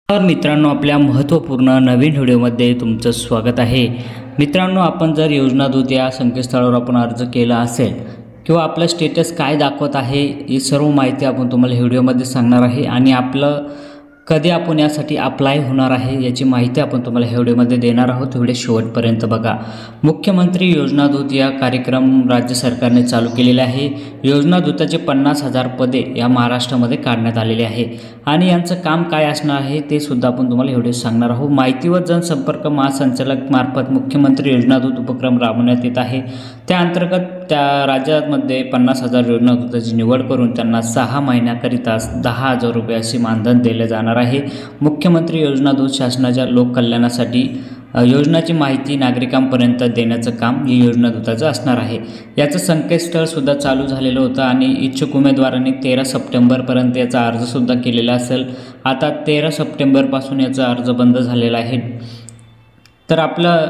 तर मित्रांनो, आपल्या महत्त्वपूर्ण नवीन व्हिडिओमध्ये तुमचं स्वागत आहे। मित्रांनो, आपण जर योजना दूत या संकेतस्थळावर आपण अर्ज केला असेल किंवा आपलं स्टेटस काय दाखवत आहे ही सर्व माहिती आपण तुम्हाला व्हिडिओमध्ये सांगणार आहे आणि आपलं कधी आपण यासाठी अप्लाय होणार आहे याची माहिती आपण तुम्हाला व्हिडिओमध्ये देणार आहोत। व्हिडिओ शेवटपर्यंत बघा। मुख्यमंत्री योजना दूत या कार्यक्रम राज्य सरकारने चालू केलेला आहे। योजना दूताचे 50,000 पदे या महाराष्ट्रामध्ये काढण्यात आलेले आहे आणि यांचं काम काय असणार आहे ते सुद्धा आपण तुम्हाला व्हिडिओ सांगणार आहोत। माहिती व जनसंपर्क महासंचालक मार्फत मुख्यमंत्री योजना दूत उपक्रम राबवण्यात येत आहे। त्या अंतर्गत त्या राज्यामध्ये 50,000 योजना दूताची निवड करून त्यांना 6 महिन्याकरिता 10,000 रुपये असे मानधन दिले जाणार आहे। मुख्यमंत्री योजना दूत शासनाच्या लोककल्याणासाठी योजनाची माहिती नागरिकांपर्यंत देण्याचं काम ही योजना दूताचं असणार आहे। याचं संकेतस्थळ सुद्धा चालू झालेलं होतं आणि इच्छुक उमेदवारांनी 13 सप्टेंबरपर्यंत याचा अर्जसुद्धा केलेला असेल। आता 13 सप्टेंबरपासून याचा अर्ज बंद झालेला आहे। तर आपलं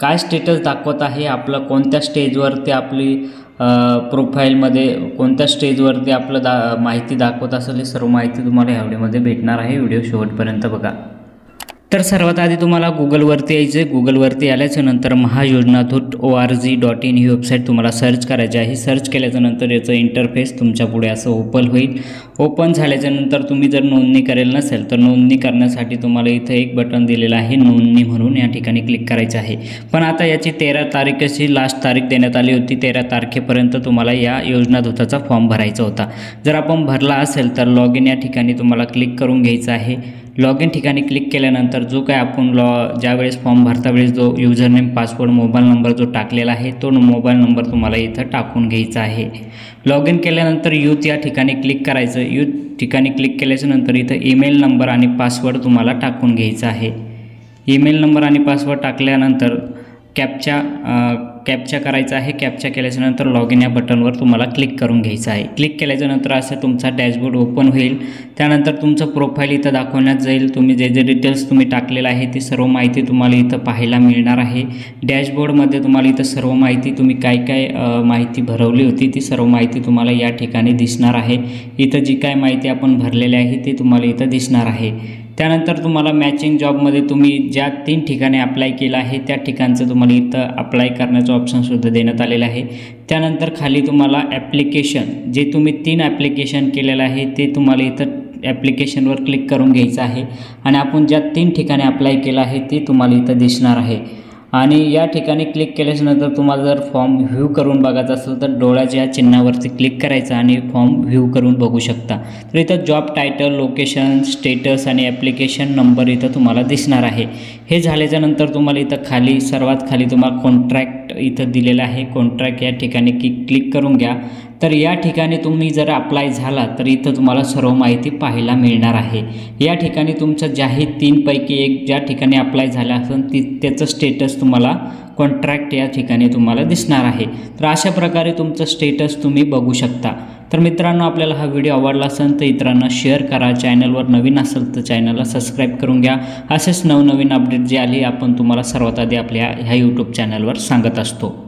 काय स्टेटस दाखवत आहे, आपलं कोणत्या स्टेजवरती आपली प्रोफाईलमध्ये कोणत्या स्टेजवरती आपलं माहिती दाखवत असेल हे सर्व माहिती तुम्हाला या व्हिडिओमध्ये भेटणार आहे। व्हिडिओ शेवटपर्यंत बघा। तर सर्वात आधी तुम्हाला गुगलवरती यायचं आहे। गुगलवरती आल्याच्यानंतर महायोजनादूत.org.in ही वेबसाईट तुम्हाला सर्च करायची आहे। सर्च केल्याच्यानंतर याचं इंटरफेस तुमच्या पुढे असं ओपन होईल। ओपन झाल्याच्यानंतर तुम्ही जर नोंदणी करेल नसेल तर नोंदणी करण्यासाठी तुम्हाला इथं एक बटन दिलेलं आहे नोंदणी म्हणून, या ठिकाणी क्लिक करायचं आहे। पण आता याची 13 तारीख अशी लास्ट तारीख देण्यात आली होती। 13 तारखेपर्यंत तुम्हाला या योजना दूताचा फॉर्म भरायचा होता। जर आपण भरला असेल तर लॉग इन या ठिकाणी तुम्हाला क्लिक करून घ्यायचं आहे। लॉग इन ठिकाणी क्लिक केल्यानंतर जो काय आपण ज्यावेळेस फॉर्म भरता वेळेस जो युजरनेम पासवर्ड मोबाईल नंबर जो टाकलेला आहे तो मोबाईल नंबर तुम्हाला इथं टाकून घ्यायचा आहे। लॉग इन केल्यानंतर यूथ या ठिकाणी क्लिक करायचं। यूथ ठिकाणी क्लिक केल्याच्यानंतर इथं ईमेल नंबर आणि पासवर्ड तुम्हाला टाकून घ्यायचा आहे। ईमेल नंबर आणि पासवर्ड टाकल्यानंतर कॅप्चा करायचा आहे। कॅप्चा केल्याच्यानंतर लॉग इन या बटनवर तुम्हाला क्लिक करून घ्यायचं आहे। क्लिक केल्याच्यानंतर असं तुमचा डॅशबोर्ड ओपन होईल। त्यानंतर तुमचं प्रोफाईल इथं दाखवण्यात जाईल। तुम्ही जे डिटेल्स तुम्ही टाकलेलं आहे ती सर्व माहिती तुम्हाला इथं पाहायला मिळणार आहे। डॅशबोर्डमध्ये तुम्हाला इथं सर्व माहिती तुम्ही काय माहिती भरवली होती ती सर्व माहिती तुम्हाला या ठिकाणी दिसणार आहे। इथं जी काय माहिती आपण भरलेली आहे ती तुम्हाला इथं दिसणार आहे। त्यानंतर तुम्हाला मॅचिंग जॉबमध्ये तुम्ही ज्या 3 ठिकाणी अप्लाय केलं आहे त्या ठिकाणचं तुम्हाला इथं अप्लाय करण्याचं ऑप्शनसुद्धा देण्यात आलेलं आहे। त्यानंतर खाली तुम्हाला ॲप्लिकेशन जे तुम्ही 3 ॲप्लिकेशन केलेलं आहे ते तुम्हाला इथं ॲप्लिकेशनवर क्लिक करून घ्यायचं आहे आणि आपण ज्या 3 ठिकाणी अप्लाय केलं आहे ते तुम्हाला इथं दिसणार आहे। आणि या ठिकाणी क्लिक केल्याच्यानंतर तुम्हाला जर फॉर्म व्ह्यू करून बघायचा असेल तर डोळ्याच्या या चिन्हावरती क्लिक करायचं आणि फॉर्म व्ह्यू करून बघू शकता। तर इथं जॉब टायटल, लोकेशन, स्टेटस आणि ॲप्लिकेशन नंबर इथं तुम्हाला दिसणार आहे। हे झाल्याच्यानंतर तुम्हाला इथं सर्वात खाली तुम्हाला कॉन्ट्रॅक्ट इथं दिलेलं आहे। कॉन्ट्रॅक्ट या ठिकाणी क्लिक करून घ्या। तर या ठिकाणी तुम्ही जर अप्लाय झाला तर इथं तुम्हाला सर्व माहिती पाहायला मिळणार आहे। या ठिकाणी तुमचं ज्याही 3 पैकी एक ज्या ठिकाणी अप्लाय झाला असेल त्याचं स्टेटस तुम्हाला कॉन्ट्रॅक्ट या ठिकाणी तुम्हाला दिसणार आहे। तर अशा प्रकारे तुमचं स्टेटस तुम्ही बघू शकता। तर मित्रांनो, आपल्याला हा व्हिडिओ आवडला असेल तर इतरांना शेअर करा। चॅनलवर नवीन असेल तर चॅनलला सबस्क्राईब करून घ्या। असेच नवनवीन अपडेट जे आले आपण तुम्हाला सर्वात आधी आपल्या ह्या यूट्यूब चॅनलवर सांगत असतो।